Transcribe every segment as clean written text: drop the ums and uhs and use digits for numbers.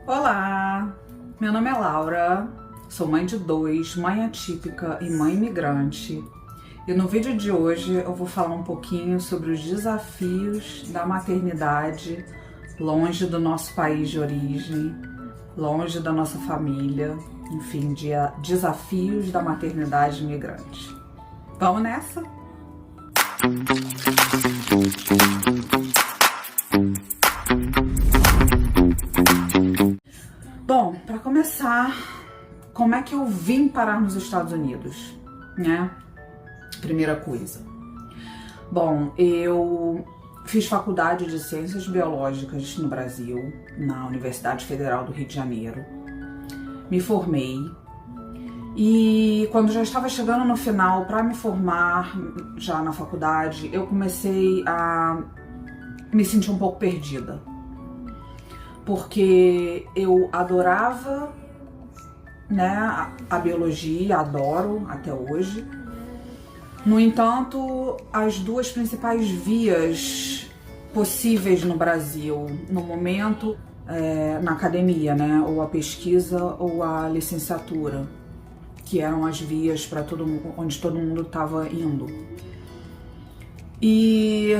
Olá, meu nome é Laura, sou mãe de dois, mãe atípica e mãe imigrante. E no vídeo de hoje eu vou falar um pouquinho sobre os desafios da maternidade longe do nosso país de origem, longe da nossa família, enfim, desafios da maternidade imigrante. Vamos nessa? Bom, para começar, como é que eu vim parar nos Estados Unidos, né? Primeira coisa. Bom, eu fiz faculdade de Ciências Biológicas no Brasil, na Universidade Federal do Rio de Janeiro. Me formei e quando já estava chegando no final para me formar já na faculdade, eu comecei a me sentir um pouco perdida. Porque eu adorava, né, a biologia, adoro até hoje. No entanto, as duas principais vias possíveis no Brasil, no momento, na academia, né, ou a pesquisa ou a licenciatura, que eram as vias para onde todo mundo estava indo. E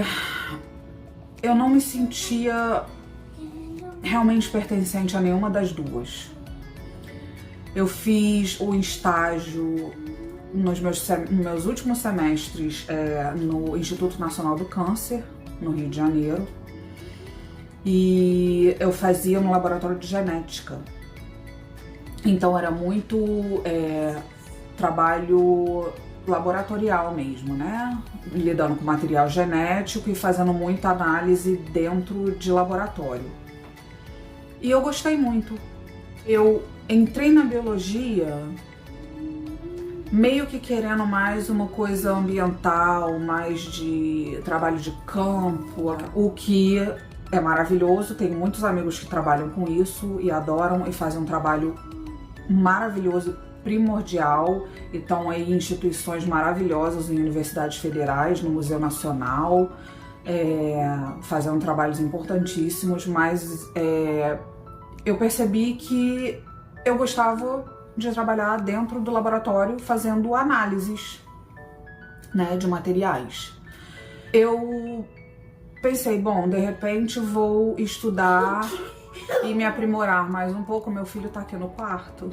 eu não me sentia realmente pertencente a nenhuma das duas. Eu fiz o estágio nos meus últimos semestres no Instituto Nacional do Câncer, no Rio de Janeiro, e eu fazia no laboratório de genética. Então era muito trabalho laboratorial mesmo, né? Lidando com material genético e fazendo muita análise dentro de laboratório. E eu gostei muito. Eu entrei na biologia meio que querendo mais uma coisa ambiental, mais de trabalho de campo, o que é maravilhoso. Tenho muitos amigos que trabalham com isso e adoram e fazem um trabalho maravilhoso, primordial, e estão aí em instituições maravilhosas, em universidades federais, no Museu Nacional, fazendo trabalhos importantíssimos, mas eu percebi que eu gostava de trabalhar dentro do laboratório fazendo análises, né, de materiais. Eu pensei, bom, de repente vou estudar e me aprimorar mais um pouco. Meu filho tá aqui no quarto.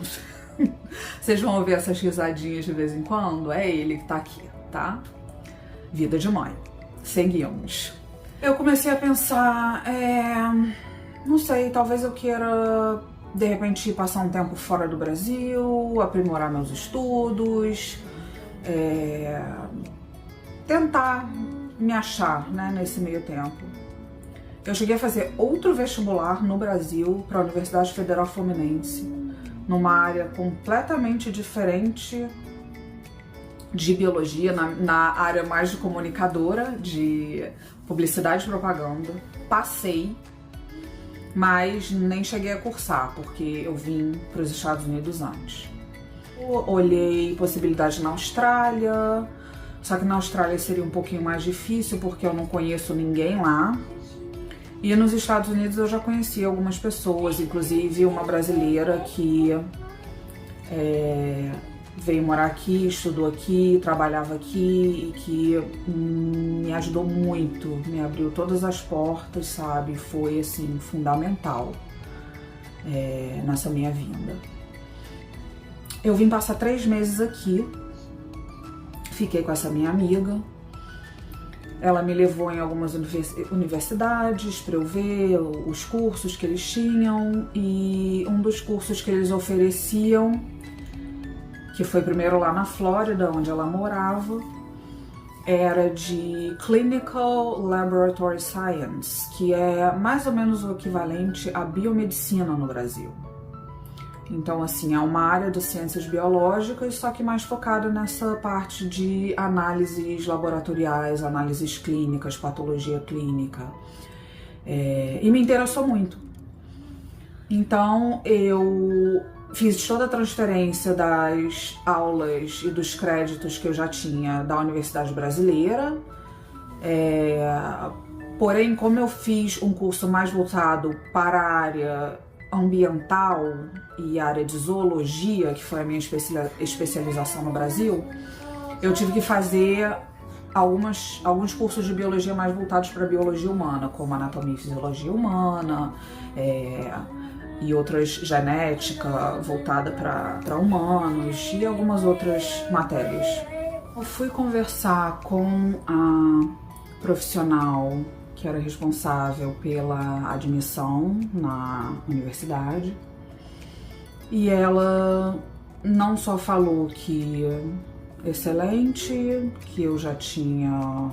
Vocês vão ouvir essas risadinhas de vez em quando? É ele que tá aqui, tá? Vida de mãe. Seguimos. Eu comecei a pensar, não sei, talvez eu queira, de repente, passar um tempo fora do Brasil, aprimorar meus estudos, tentar me achar, né, nesse meio tempo. Eu cheguei a fazer outro vestibular no Brasil para a Universidade Federal Fluminense, numa área completamente diferente de biologia, na área mais de comunicadora, de publicidade e propaganda. Passei, mas nem cheguei a cursar, porque eu vim para os Estados Unidos antes. Olhei possibilidade na Austrália, só que na Austrália seria um pouquinho mais difícil, porque eu não conheço ninguém lá. E nos Estados Unidos eu já conheci algumas pessoas, inclusive uma brasileira que veio morar aqui, estudou aqui, trabalhava aqui e que me ajudou muito, me abriu todas as portas, sabe? Foi, assim, fundamental nessa minha vinda. Eu vim passar 3 meses aqui, fiquei com essa minha amiga. Ela me levou em algumas universidades para eu ver os cursos que eles tinham, e um dos cursos que eles ofereciam, que foi primeiro lá na Flórida, onde ela morava, era de Clinical Laboratory Science, que é mais ou menos o equivalente à biomedicina no Brasil. Então, assim, é uma área de ciências biológicas, só que mais focada nessa parte de análises laboratoriais, análises clínicas, patologia clínica. E me interessou muito. Então, eu fiz toda a transferência das aulas e dos créditos que eu já tinha da Universidade Brasileira. Porém, como eu fiz um curso mais voltado para a área ambiental e área de zoologia, que foi a minha especialização no Brasil, eu tive que fazer alguns cursos de biologia mais voltados para a biologia humana, como anatomia e fisiologia humana, e outras genética voltada para humanos e algumas outras matérias. Eu fui conversar com a profissional que era responsável pela admissão na universidade, e ela não só falou que excelente, que eu já tinha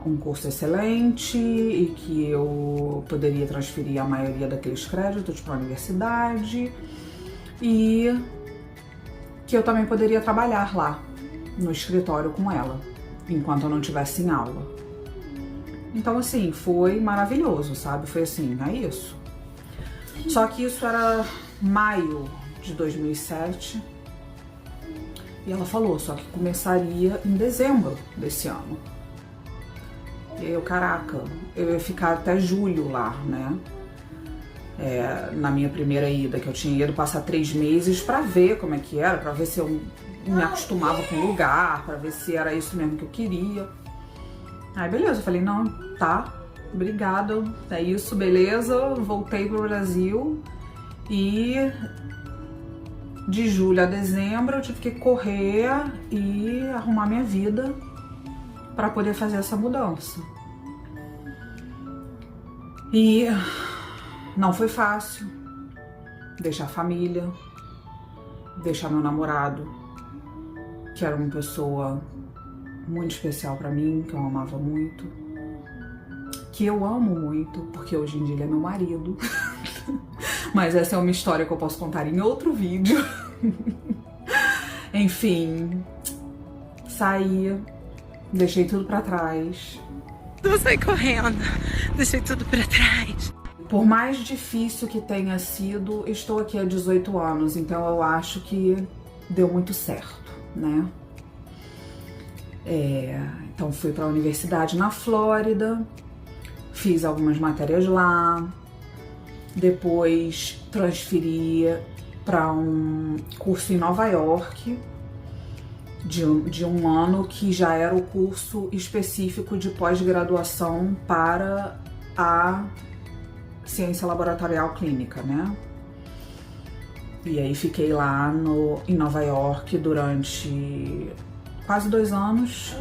um curso excelente e que eu poderia transferir a maioria daqueles créditos para a universidade e que eu também poderia trabalhar lá no escritório com ela, enquanto eu não estivesse em aula. Então, assim, foi maravilhoso, sabe? Foi assim, é isso. Só que isso era maio de 2007 e ela falou, só que começaria em dezembro desse ano. E eu, caraca, eu ia ficar até julho lá, né? Na minha primeira ida, que eu tinha ido passar 3 meses pra ver como é que era, pra ver se eu me acostumava com o lugar, pra ver se era isso mesmo que eu queria. Aí beleza, eu falei, não, tá, obrigada, é isso, beleza. Voltei pro Brasil e de julho a dezembro eu tive que correr e arrumar minha vida para poder fazer essa mudança. E não foi fácil deixar a família, deixar meu namorado, que era uma pessoa muito especial para mim, que eu amava muito, que eu amo muito, porque hoje em dia ele é meu marido. Mas essa é uma história que eu posso contar em outro vídeo. Enfim, saí, deixei tudo pra trás. Eu saí correndo, deixei tudo pra trás. Por mais difícil que tenha sido, estou aqui há 18 anos, então eu acho que deu muito certo, né? Então fui pra universidade na Flórida, fiz algumas matérias lá, depois transferi para um curso em Nova York, de um ano, que já era o curso específico de pós-graduação para a ciência laboratorial clínica, né? E aí fiquei lá em Nova York durante quase 2 anos,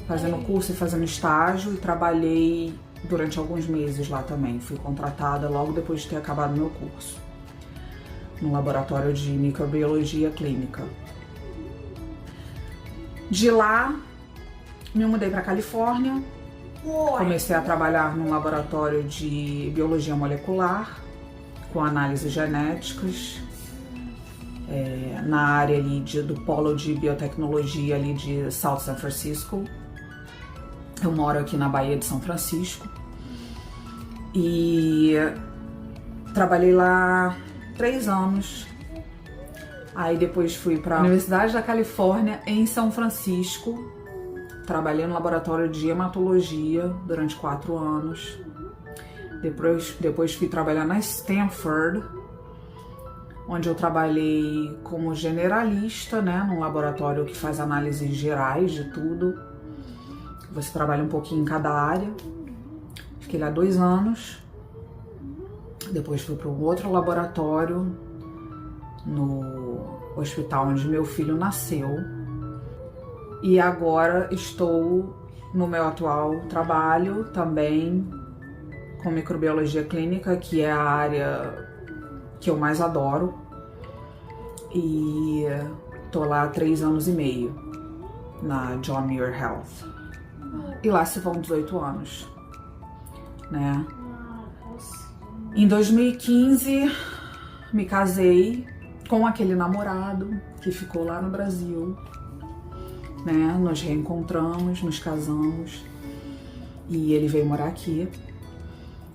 fazendo curso e fazendo estágio, e trabalhei durante alguns meses lá também. Fui contratada logo depois de ter acabado meu curso, no laboratório de microbiologia clínica. De lá, me mudei para Califórnia, comecei a trabalhar num laboratório de biologia molecular, com análises genéticas, na área ali do polo de biotecnologia ali de South San Francisco. Eu moro aqui na Baía de São Francisco e trabalhei lá 3 anos. Aí depois fui para a Universidade da Califórnia em São Francisco. Trabalhei no laboratório de hematologia durante 4 anos. Depois fui trabalhar na Stanford, onde eu trabalhei como generalista, né, num laboratório que faz análises gerais de tudo. Você trabalha um pouquinho em cada área. Fiquei lá 2 anos. Depois fui para um outro laboratório no hospital onde meu filho nasceu. E agora estou no meu atual trabalho também com microbiologia clínica, que é a área que eu mais adoro. E tô lá há 3 anos e meio na John Muir Health. E lá se vão 18 anos, né? Em 2015 me casei com aquele namorado que ficou lá no Brasil, né? Nos reencontramos, nos casamos e ele veio morar aqui.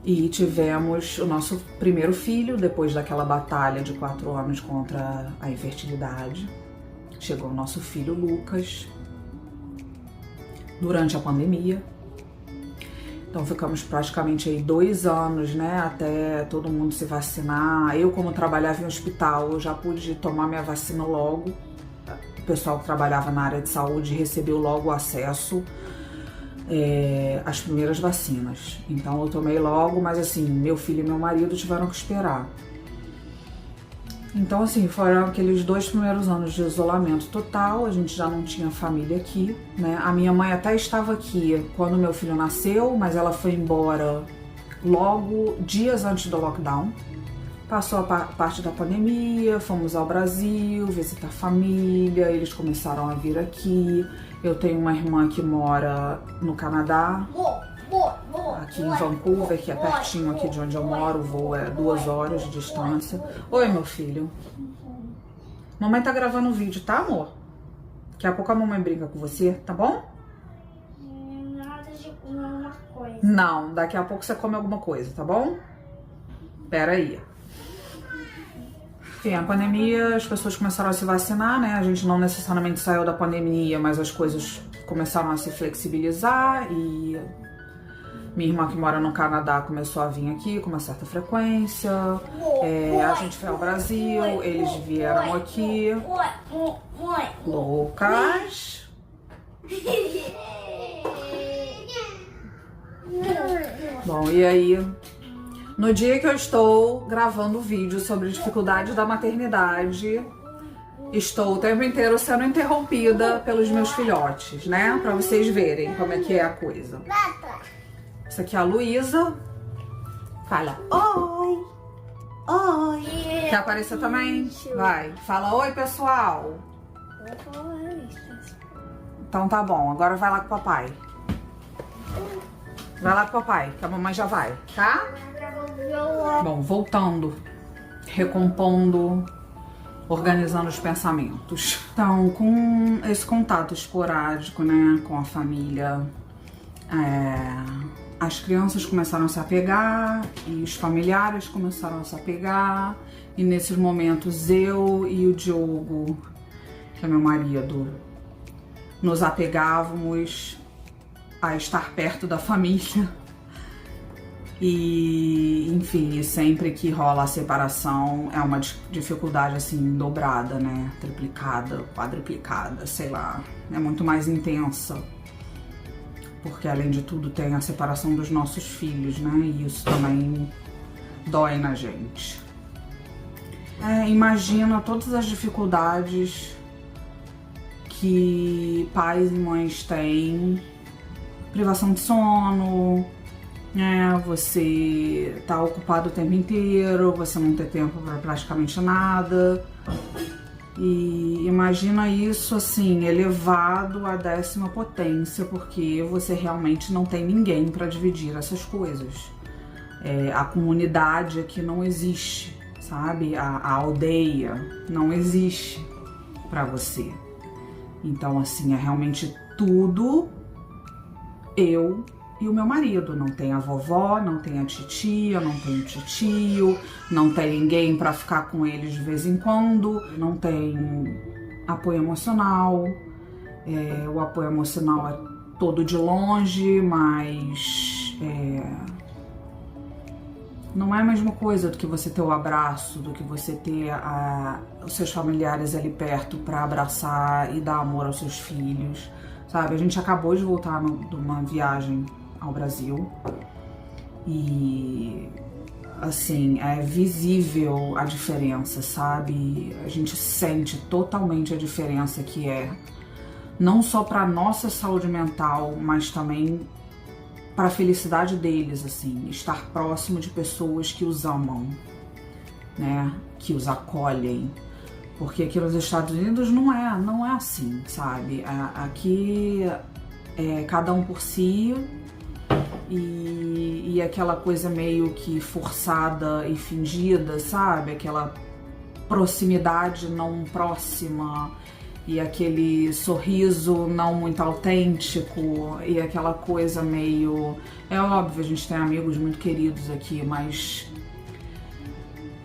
E tivemos o nosso primeiro filho depois daquela batalha de 4 anos contra a infertilidade. Chegou o nosso filho Lucas durante a pandemia. Então ficamos praticamente aí 2 anos, né, até todo mundo se vacinar. Eu, como trabalhava em hospital, eu já pude tomar minha vacina logo. O pessoal que trabalhava na área de saúde recebeu logo o acesso às primeiras vacinas. Então eu tomei logo, mas assim, meu filho e meu marido tiveram que esperar. Então assim, foram aqueles 2 primeiros anos de isolamento total, a gente já não tinha família aqui, né? A minha mãe até estava aqui quando meu filho nasceu, mas ela foi embora logo dias antes do lockdown. Passou a parte da pandemia, fomos ao Brasil visitar a família, eles começaram a vir aqui. Eu tenho uma irmã que mora no Canadá, aqui em Vancouver, que é pertinho aqui de onde eu moro, o voo é 2 horas de distância. Oi, meu filho. Mamãe tá gravando um vídeo, tá, amor? Daqui a pouco a mamãe brinca com você, tá bom? Nada de comer uma coisa. Não, daqui a pouco você come alguma coisa, tá bom? Pera aí. Enfim, a pandemia, as pessoas começaram a se vacinar, né? A gente não necessariamente saiu da pandemia, mas as coisas começaram a se flexibilizar e minha irmã que mora no Canadá começou a vir aqui com uma certa frequência. A gente foi ao Brasil, eles vieram aqui. Lucas. Bom, e aí, no dia que eu estou gravando o vídeo sobre dificuldade da maternidade, estou o tempo inteiro sendo interrompida pelos meus filhotes, né? Pra vocês verem como é que é a coisa. Essa aqui é a Luísa. Fala oi. Oi. Quer aparecer também? Vai. Fala oi, pessoal. Então tá bom. Agora vai lá com o papai. Vai lá com o papai, que a mamãe já vai, tá? Bom, voltando. Recompondo. Organizando os pensamentos. Então, com esse contato esporádico, né, com a família, as crianças começaram a se apegar e os familiares começaram a se apegar, e nesses momentos eu e o Diogo, que é meu marido, nos apegávamos a estar perto da família. E, enfim, sempre que rola a separação é uma dificuldade assim dobrada, né? Triplicada, quadruplicada, sei lá, é muito mais intensa. Porque além de tudo tem a separação dos nossos filhos, né? E isso também dói na gente. Imagina todas as dificuldades que pais e mães têm. Privação de sono, você tá ocupado o tempo inteiro, você não tem tempo para praticamente nada. E imagina isso assim, elevado à 10ª potência, porque você realmente não tem ninguém para dividir essas coisas. A comunidade aqui não existe, sabe? A aldeia não existe para você. Então, assim, é realmente tudo eu e o meu marido. Não tem a vovó, não tem a titia, não tem o titio, não tem ninguém para ficar com eles de vez em quando, não tem apoio emocional. O apoio emocional é todo de longe, mas não é a mesma coisa do que você ter o abraço, do que você ter os seus familiares ali perto para abraçar e dar amor aos seus filhos, sabe? A gente acabou de voltar de uma viagem ao Brasil e, assim, é visível a diferença, sabe? A gente sente totalmente a diferença que é, não só para nossa saúde mental, mas também para a felicidade deles, assim, estar próximo de pessoas que os amam, né? Que os acolhem. Porque aqui nos Estados Unidos não é assim, sabe? Aqui é cada um por si e aquela coisa meio que forçada e fingida, sabe? Aquela proximidade não próxima e aquele sorriso não muito autêntico e aquela coisa meio... É óbvio, a gente tem amigos muito queridos aqui, mas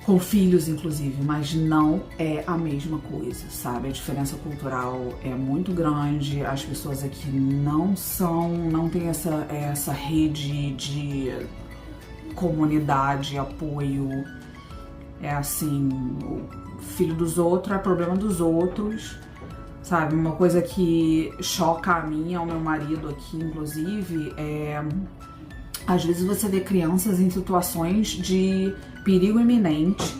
com filhos inclusive, mas não é a mesma coisa, sabe? A diferença cultural é muito grande, as pessoas aqui não tem essa rede de comunidade, apoio. É assim, o filho dos outros é problema dos outros, sabe? Uma coisa que choca a mim, ao meu marido aqui, inclusive, às vezes você vê crianças em situações de perigo iminente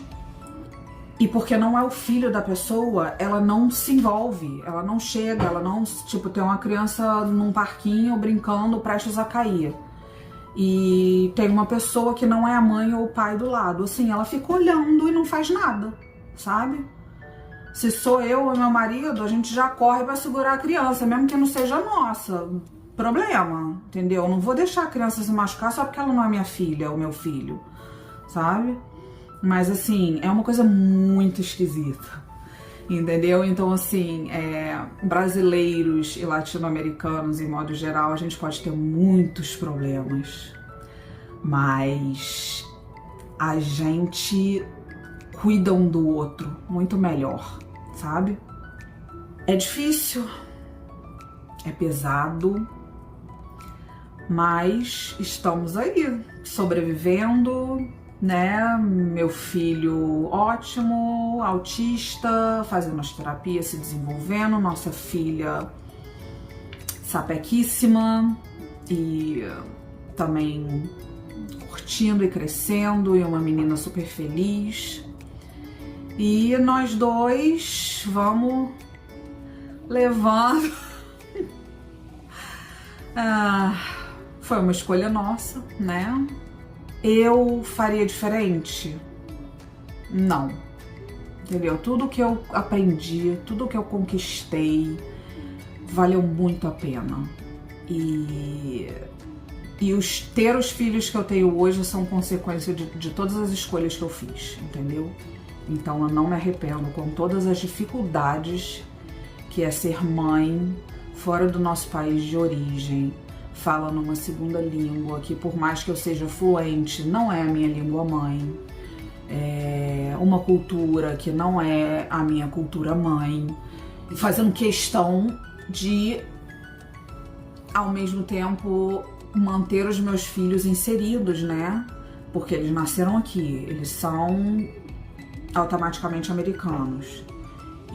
e porque não é o filho da pessoa, ela não se envolve, ela não chega, ela não, tipo, tem uma criança num parquinho brincando, prestes a cair. E tem uma pessoa que não é a mãe ou o pai do lado, assim, ela fica olhando e não faz nada, sabe? Se sou eu ou meu marido, a gente já corre pra segurar a criança, mesmo que não seja nossa. Problema, entendeu? Eu não vou deixar a criança se machucar só porque ela não é minha filha ou meu filho, sabe? Mas assim, é uma coisa muito esquisita, entendeu? Então assim, brasileiros e latino-americanos, em modo geral, a gente pode ter muitos problemas, mas a gente cuida um do outro muito melhor, sabe? É difícil, é pesado, mas estamos aí, sobrevivendo, né? Meu filho ótimo, autista, fazendo as terapias, se desenvolvendo, nossa filha sapequíssima e também curtindo e crescendo, e uma menina super feliz. E nós dois vamos levando. Foi uma escolha nossa, né? Eu faria diferente? Não. Entendeu? Tudo que eu aprendi, tudo que eu conquistei, valeu muito a pena. E ter os filhos que eu tenho hoje são consequência de todas as escolhas que eu fiz, entendeu? Então eu não me arrependo, com todas as dificuldades que é ser mãe fora do nosso país de origem, falando uma segunda língua, que por mais que eu seja fluente, não é a minha língua mãe, é uma cultura que não é a minha cultura mãe, e fazendo questão de, ao mesmo tempo, manter os meus filhos inseridos, né? Porque eles nasceram aqui, eles são automaticamente americanos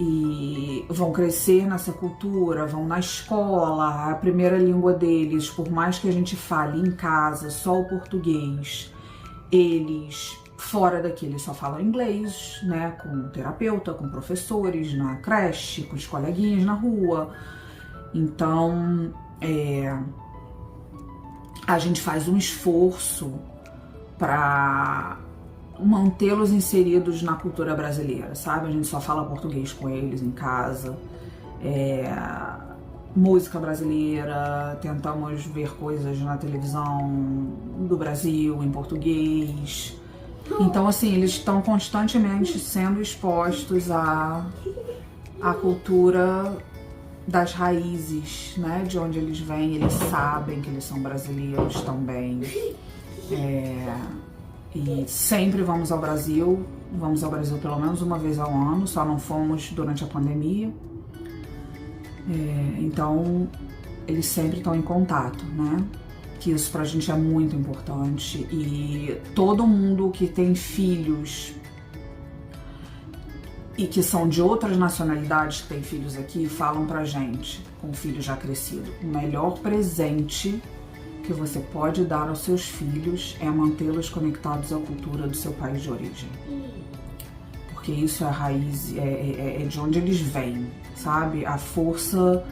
e vão crescer nessa cultura, vão na escola, a primeira língua deles, por mais que a gente fale em casa só o português, eles fora daqui eles só falam inglês, né, com um terapeuta, com professores, na creche, com os coleguinhas na rua. Então, a gente faz um esforço para mantê-los inseridos na cultura brasileira, sabe? A gente só fala português com eles em casa, música brasileira, tentamos ver coisas na televisão do Brasil em português. Então, assim, eles estão constantemente sendo expostos à cultura das raízes, né? De onde eles vêm, eles sabem que eles são brasileiros também. E sempre vamos ao Brasil pelo menos uma vez ao ano, só não fomos durante a pandemia. Então, eles sempre estão em contato, né? Que isso pra gente é muito importante. E todo mundo que tem filhos e que são de outras nacionalidades, que tem filhos aqui, falam pra gente, com filho já crescido, o melhor presente que você pode dar aos seus filhos é mantê-los conectados à cultura do seu país de origem. Porque isso é a raiz, é de onde eles vêm, sabe? A força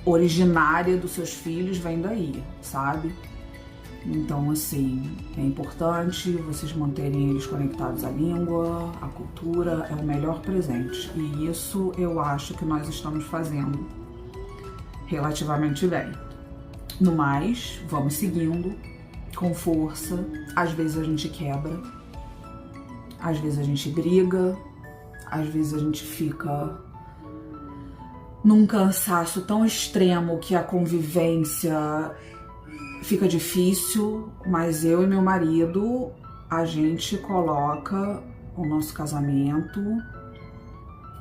originária dos seus filhos vem daí, sabe? Então, assim, é importante vocês manterem eles conectados à língua, à cultura, é o melhor presente. E isso eu acho que nós estamos fazendo relativamente bem. No mais, vamos seguindo com força. Às vezes a gente quebra, às vezes a gente briga, às vezes a gente fica num cansaço tão extremo que a convivência fica difícil, mas eu e meu marido a gente coloca o nosso casamento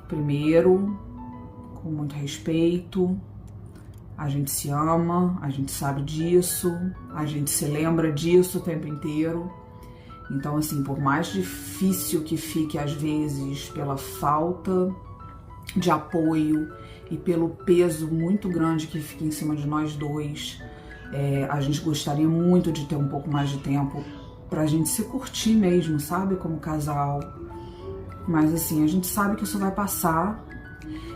primeiro, com muito respeito. A gente se ama, a gente sabe disso, a gente se lembra disso o tempo inteiro. Então, assim, por mais difícil que fique às vezes pela falta de apoio e pelo peso muito grande que fica em cima de nós dois, a gente gostaria muito de ter um pouco mais de tempo pra gente se curtir mesmo, sabe? Como casal. Mas, assim, a gente sabe que isso vai passar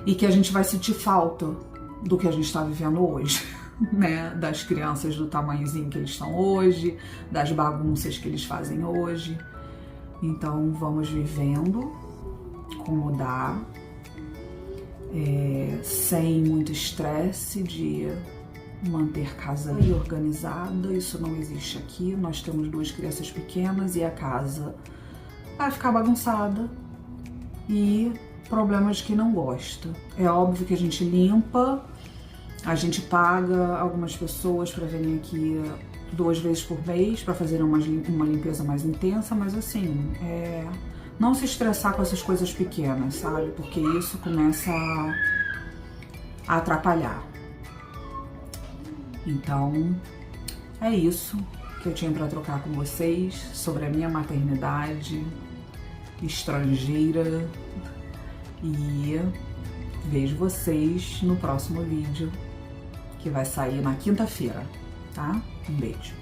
e que a gente vai sentir falta do que a gente está vivendo hoje, né? Das crianças do tamanhozinho que eles estão hoje, das bagunças que eles fazem hoje. Então vamos vivendo como dá, sem muito estresse de manter casa organizada. Isso não existe aqui. Nós temos 2 crianças pequenas e a casa vai ficar bagunçada e problemas que não gosta. É óbvio que a gente limpa, a gente paga algumas pessoas para virem aqui 2 vezes por mês para fazer uma limpeza mais intensa, mas assim, não se estressar com essas coisas pequenas, sabe? Porque isso começa a atrapalhar. Então, é isso que eu tinha para trocar com vocês sobre a minha maternidade estrangeira. E vejo vocês no próximo vídeo, que vai sair na quinta-feira, tá? Um beijo.